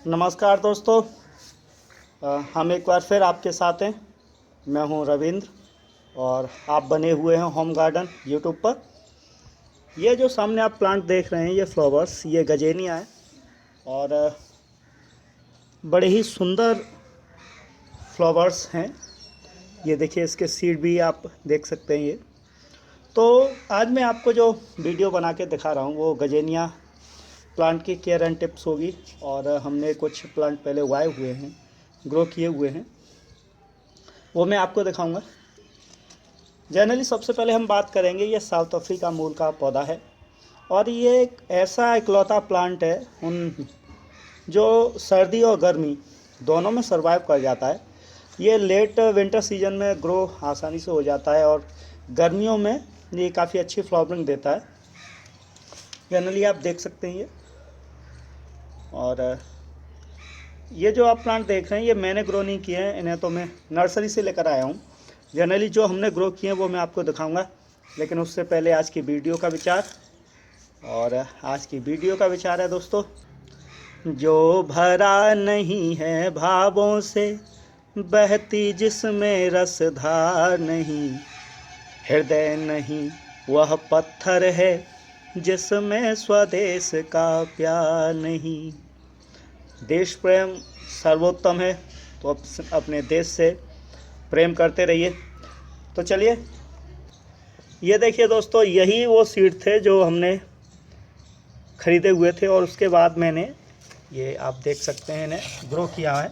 नमस्कार दोस्तों। हम एक बार फिर आपके साथ हैं। मैं हूं रविंद्र और आप बने हुए हैं होम गार्डन यूट्यूब पर। ये जो सामने आप प्लांट देख रहे हैं, ये फ्लावर्स, ये गजेनिया है और बड़े ही सुंदर फ्लावर्स हैं। ये देखिए, इसके सीड भी आप देख सकते हैं। ये तो आज मैं आपको जो वीडियो बना के दिखा रहा हूँ वो गजेनिया प्लांट की केयर एंड टिप्स होगी। और हमने कुछ प्लांट पहले उगाए हुए हैं, ग्रो किए हुए हैं, वो मैं आपको दिखाऊंगा। जनरली सबसे पहले हम बात करेंगे, ये साउथ अफ्रीका मूल का पौधा है और ये एक ऐसा इकलौता प्लांट है उन जो सर्दी और गर्मी दोनों में सर्वाइव कर जाता है। ये लेट विंटर सीजन में ग्रो आसानी से हो जाता है और गर्मियों में ये काफ़ी अच्छी फ्लावरिंग देता है। जनरली आप देख सकते हैं ये। और ये जो आप प्लांट देख रहे हैं ये मैंने ग्रो नहीं किए हैं, इन्हें तो मैं नर्सरी से लेकर आया हूँ। जनरली जो हमने ग्रो किए हैं वो मैं आपको दिखाऊंगा, लेकिन उससे पहले आज की वीडियो का विचार। और आज की वीडियो का विचार है दोस्तों, जो भरा नहीं है भावों से, बहती जिसमें रसधार नहीं, हृदय नहीं वह पत्थर है जिसमें स्वदेश का प्यार नहीं। देश प्रेम सर्वोत्तम है, तो अपने देश से प्रेम करते रहिए। तो चलिए, ये देखिए दोस्तों, यही वो सीड थे जो हमने ख़रीदे हुए थे और उसके बाद मैंने, ये आप देख सकते हैं, इन्हें ग्रो किया है।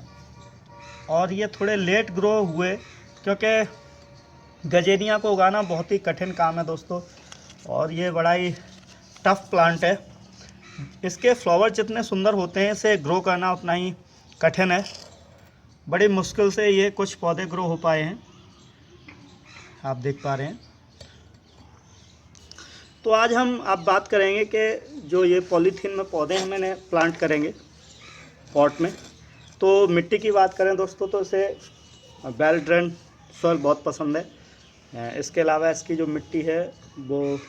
और ये थोड़े लेट ग्रो हुए क्योंकि गजेनिया को उगाना बहुत ही कठिन काम है दोस्तों, और ये बड़ा ही टफ प्लांट है। इसके फ्लावर जितने सुंदर होते हैं, इसे ग्रो करना उतना ही कठिन है। बड़ी मुश्किल से ये कुछ पौधे ग्रो हो पाए हैं, आप देख पा रहे हैं। तो आज हम आप बात करेंगे कि जो ये पॉलीथीन में पौधे हैं मैंने प्लांट करेंगे पॉट में। तो मिट्टी की बात करें दोस्तों, तो इसे वेल ड्रेन सॉइल बहुत पसंद है। इसके अलावा इसकी जो मिट्टी है वो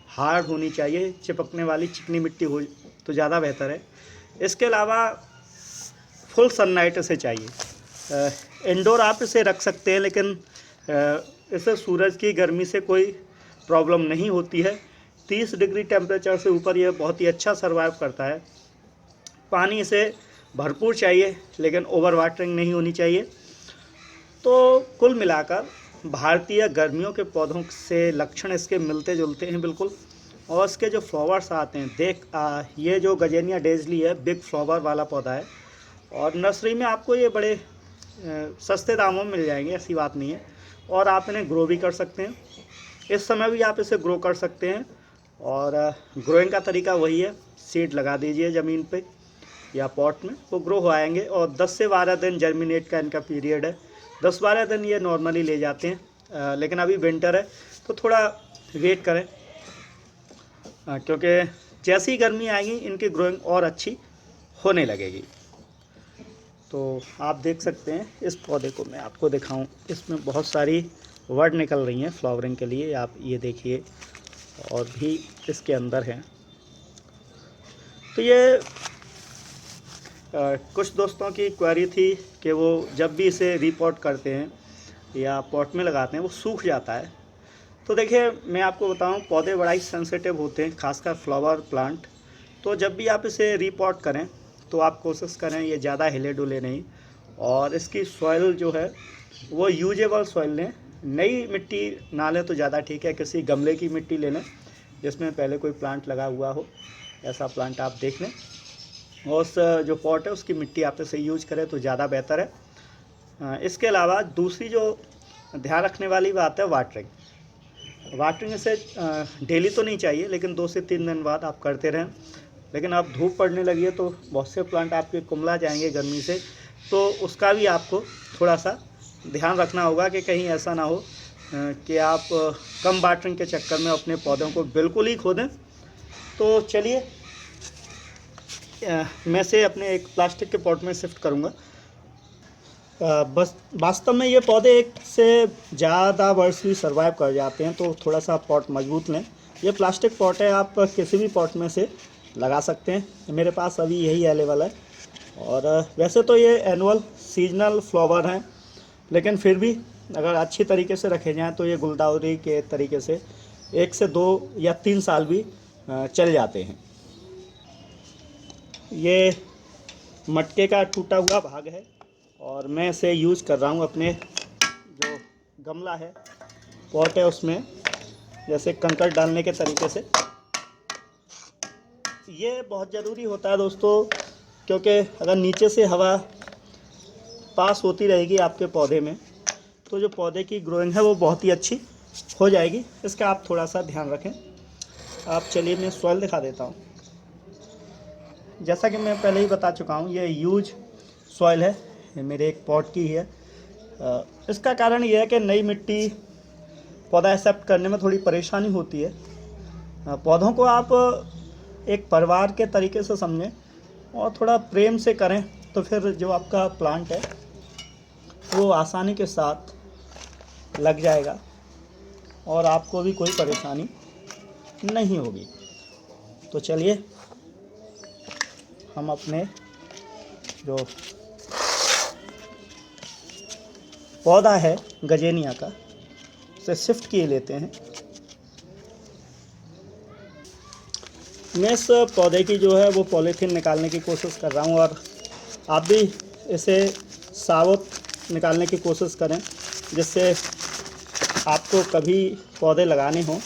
हार्ड होनी चाहिए, चिपकने वाली चिकनी मिट्टी हो तो ज़्यादा बेहतर है। इसके अलावा फुल सनलाइट इसे चाहिए। इंडोर आप इसे रख सकते हैं, लेकिन इसे सूरज की गर्मी से कोई प्रॉब्लम नहीं होती है। 30 डिग्री टेम्परेचर से ऊपर यह बहुत ही अच्छा सर्वाइव करता है। पानी इसे भरपूर चाहिए, लेकिन ओवर वाटरिंग नहीं होनी चाहिए। तो कुल मिलाकर भारतीय गर्मियों के पौधों से लक्षण इसके मिलते जुलते हैं बिल्कुल। और इसके जो फ्लावर्स आते हैं, ये जो गजेनिया डेजली है, बिग फ्लावर वाला पौधा है और नर्सरी में आपको ये बड़े सस्ते दामों में मिल जाएंगे, ऐसी बात नहीं है। और आप इन्हें ग्रो भी कर सकते हैं, इस समय भी आप इसे ग्रो कर सकते हैं। और ग्रोइंग का तरीका वही है, सीड लगा दीजिए ज़मीन पे या पॉट में, वो ग्रो हो आएंगे। और 10 से 12 दिन जर्मिनेट का इनका पीरियड है। 10-12 दिन ये नॉर्मली ले जाते हैं, लेकिन अभी विंटर है तो थोड़ा वेट करें, क्योंकि जैसी ही गर्मी आएगी इनकी ग्रोइंग और अच्छी होने लगेगी। तो आप देख सकते हैं, इस पौधे को मैं आपको दिखाऊं, इसमें बहुत सारी वर्ड निकल रही हैं फ्लावरिंग के लिए, आप ये देखिए, और भी इसके अंदर हैं। तो ये कुछ दोस्तों की क्वेरी थी कि वो जब भी इसे रीपॉट करते हैं या पॉट में लगाते हैं वो सूख जाता है। तो देखिए, मैं आपको बताऊं, पौधे बड़ा ही सेंसिटिव होते हैं, खासकर फ्लावर प्लांट। तो जब भी आप इसे रीपॉट करें तो आप कोशिश करें ये ज़्यादा हिले डुले नहीं, और इसकी सॉइल जो है वो यूजेबल सॉइल लें। नई मिट्टी ना लें तो ज़्यादा ठीक है, किसी गमले की मिट्टी ले लें जिसमें पहले कोई प्लांट लगा हुआ हो, ऐसा प्लांट आप देख लें। और उस जो पॉट है उसकी मिट्टी आप इसे यूज करें तो ज़्यादा बेहतर है। इसके अलावा दूसरी जो ध्यान रखने वाली बात है, वाटरिंग इसे डेली तो नहीं चाहिए, लेकिन 2 से 3 दिन बाद आप करते रहें। लेकिन अब धूप पड़ने लगी है तो बहुत से प्लांट आपके कुमला जाएंगे गर्मी से, तो उसका भी आपको थोड़ा सा ध्यान रखना होगा कि कहीं ऐसा ना हो कि आप कम वाटरिंग के चक्कर में अपने पौधों को बिल्कुल ही खो दें। तो चलिए, मैं से अपने एक प्लास्टिक के पॉट में शिफ्ट करूँगा। बस वास्तव में ये पौधे एक से ज़्यादा वर्ष भी सर्वाइव कर जाते हैं, तो थोड़ा सा पॉट मजबूत लें। ये प्लास्टिक पॉट है, आप किसी भी पॉट में से लगा सकते हैं। मेरे पास अभी यही अवेलेबल है, और वैसे तो ये एनुअल सीजनल फ्लावर हैं, लेकिन फिर भी अगर अच्छी तरीके से रखे जाएँ तो ये गुलदाउदी के तरीके से 1 से 2 या 3 साल भी चल जाते हैं। ये मटके का टूटा हुआ भाग है और मैं इसे यूज़ कर रहा हूँ अपने जो गमला है, पॉट है, उसमें जैसे कंकड़ डालने के तरीके से। ये बहुत ज़रूरी होता है दोस्तों, क्योंकि अगर नीचे से हवा पास होती रहेगी आपके पौधे में तो जो पौधे की ग्रोइंग है वो बहुत ही अच्छी हो जाएगी। इसका आप थोड़ा सा ध्यान रखें। आप चलिए मैं सॉइल दिखा देता हूँ। जैसा कि मैं पहले ही बता चुका हूँ, ये यूज सॉइल है, ये मेरे एक पॉट की ही है। इसका कारण ये है कि नई मिट्टी पौधा एक्सेप्ट करने में थोड़ी परेशानी होती है। पौधों को आप एक परिवार के तरीके से समझें और थोड़ा प्रेम से करें तो फिर जो आपका प्लांट है वो आसानी के साथ लग जाएगा और आपको भी कोई परेशानी नहीं होगी। तो चलिए हम अपने जो पौधा है गजेनिया का उसे शिफ्ट किए लेते हैं। मैं इस पौधे की जो है वो पॉलीथीन निकालने की कोशिश कर रहा हूँ और आप भी इसे साबुत निकालने की कोशिश करें, जिससे आपको कभी पौधे लगाने हों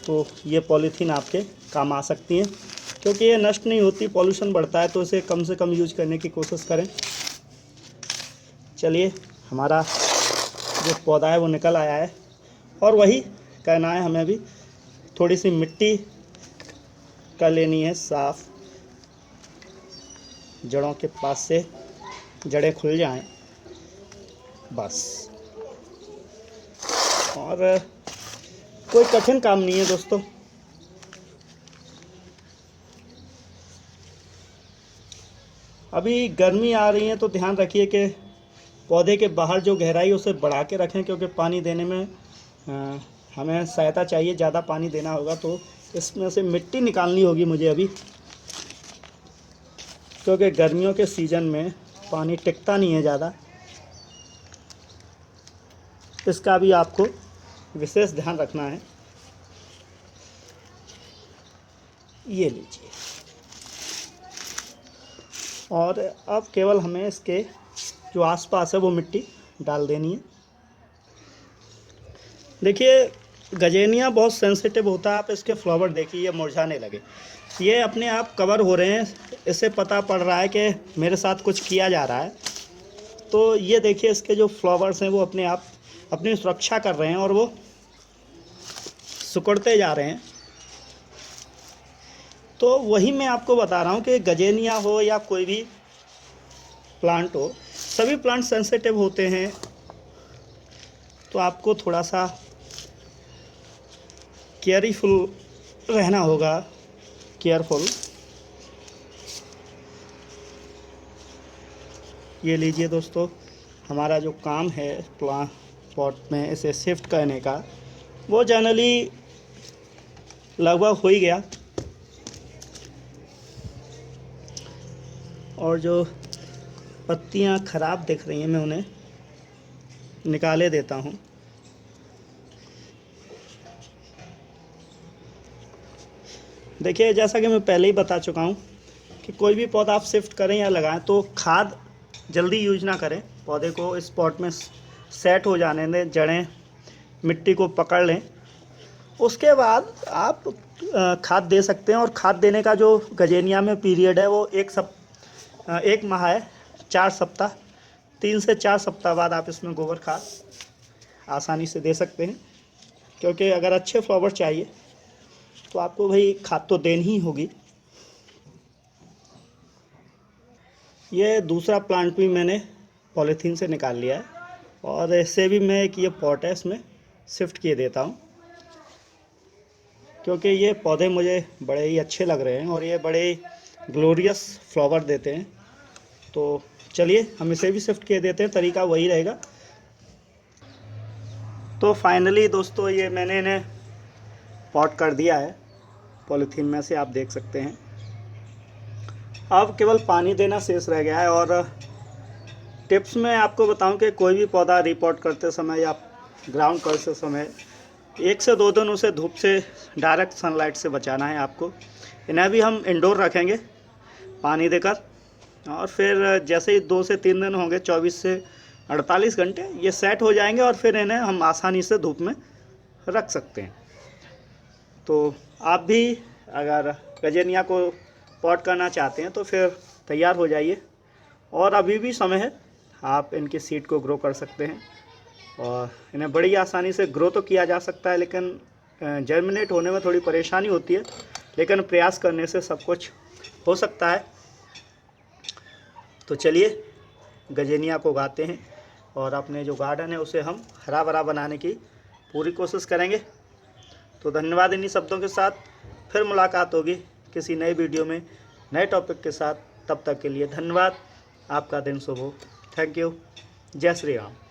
तो ये पॉलीथीन आपके काम आ सकती हैं, क्योंकि ये नष्ट नहीं होती, पॉल्यूशन बढ़ता है, तो इसे कम से कम यूज करने की कोशिश करें। चलिए हमारा जो पौधा है वो निकल आया है और वही करना है हमें भी। थोड़ी सी मिट्टी कर लेनी है साफ़, जड़ों के पास से जड़ें खुल जाएं बस। और कोई कठिन काम नहीं है दोस्तों। अभी गर्मी आ रही है तो ध्यान रखिए कि पौधे के बाहर जो गहराई है उसे बढ़ा के रखें, क्योंकि पानी देने में हमें सहायता चाहिए, ज़्यादा पानी देना होगा तो इसमें से मिट्टी निकालनी होगी मुझे अभी, क्योंकि गर्मियों के सीज़न में पानी टिकता नहीं है ज़्यादा। इसका भी आपको विशेष ध्यान रखना है। ये लीजिए। और अब केवल हमें इसके जो आसपास है वो मिट्टी डाल देनी है। देखिए गजेनिया बहुत सेंसिटिव होता है, आप इसके फ्लावर देखिए ये मुरझाने लगे, ये अपने आप कवर हो रहे हैं, इससे पता पड़ रहा है कि मेरे साथ कुछ किया जा रहा है। तो ये देखिए इसके जो फ्लावर्स हैं वो अपने आप अपनी सुरक्षा कर रहे हैं और वो सिकुड़ते जा रहे हैं। तो वही मैं आपको बता रहा हूँ कि गजेनिया हो या कोई भी प्लांट हो, सभी प्लांट सेंसिटिव होते हैं, तो आपको थोड़ा सा केयरफुल रहना होगा, केयरफुल। ये लीजिए दोस्तों, हमारा जो काम है प्लांट पॉट में इसे शिफ्ट करने का वो जनरली लगभग हो ही गया। और जो पत्तियां ख़राब दिख रही हैं मैं उन्हें निकाले देता हूं। देखिए जैसा कि मैं पहले ही बता चुका हूं कि कोई भी पौधा आप शिफ्ट करें या लगाएं तो खाद जल्दी यूज ना करें, पौधे को इस पॉट में सेट हो जाने दें, जड़ें मिट्टी को पकड़ लें, उसके बाद आप खाद दे सकते हैं। और खाद देने का जो गजेनिया में पीरियड है वो 1 माह है, 4 सप्ताह, 3 से 4 सप्ताह बाद आप इसमें गोबर खाद आसानी से दे सकते हैं, क्योंकि अगर अच्छे फ्लावर चाहिए तो आपको भाई खाद तो देनी ही होगी। ये दूसरा प्लांट भी मैंने पॉलीथीन से निकाल लिया है और इससे भी मैं एक ये पॉट है इसमें शिफ्ट किए देता हूँ, क्योंकि ये पौधे मुझे बड़े ही अच्छे लग रहे हैं और ये बड़े ग्लोरियस फ्लावर देते हैं। तो चलिए हम इसे भी शिफ्ट किए देते हैं, तरीका वही रहेगा। तो फाइनली दोस्तों ये मैंने इन्हें पॉट कर दिया है पॉलीथीन में से, आप देख सकते हैं। अब केवल पानी देना शेष रह गया है। और टिप्स में आपको बताऊं कि कोई भी पौधा रिपोर्ट करते समय या ग्राउंड करते समय 1 से 2 दिन उसे धूप से डायरेक्ट सनलाइट से बचाना है आपको। इन्हें भी हम इंडोर रखेंगे पानी देकर, और फिर जैसे ही 2 से 3 दिन होंगे 24 से 48 घंटे ये सेट हो जाएंगे और फिर इन्हें हम आसानी से धूप में रख सकते हैं। तो आप भी अगर गजेनिया को पॉट करना चाहते हैं तो फिर तैयार हो जाइए, और अभी भी समय है, आप इनकी सीड को ग्रो कर सकते हैं। और इन्हें बड़ी आसानी से ग्रो तो किया जा सकता है, लेकिन जर्मिनेट होने में थोड़ी परेशानी होती है, लेकिन प्रयास करने से सब कुछ हो सकता है। तो चलिए गजेनिया को उगाते हैं और अपने जो गार्डन है उसे हम हरा भरा बनाने की पूरी कोशिश करेंगे। तो धन्यवाद। इन्हीं शब्दों के साथ फिर मुलाकात होगी किसी नए वीडियो में नए टॉपिक के साथ। तब तक के लिए धन्यवाद। आपका दिन शुभ हो। Thank you. जय श्री राम।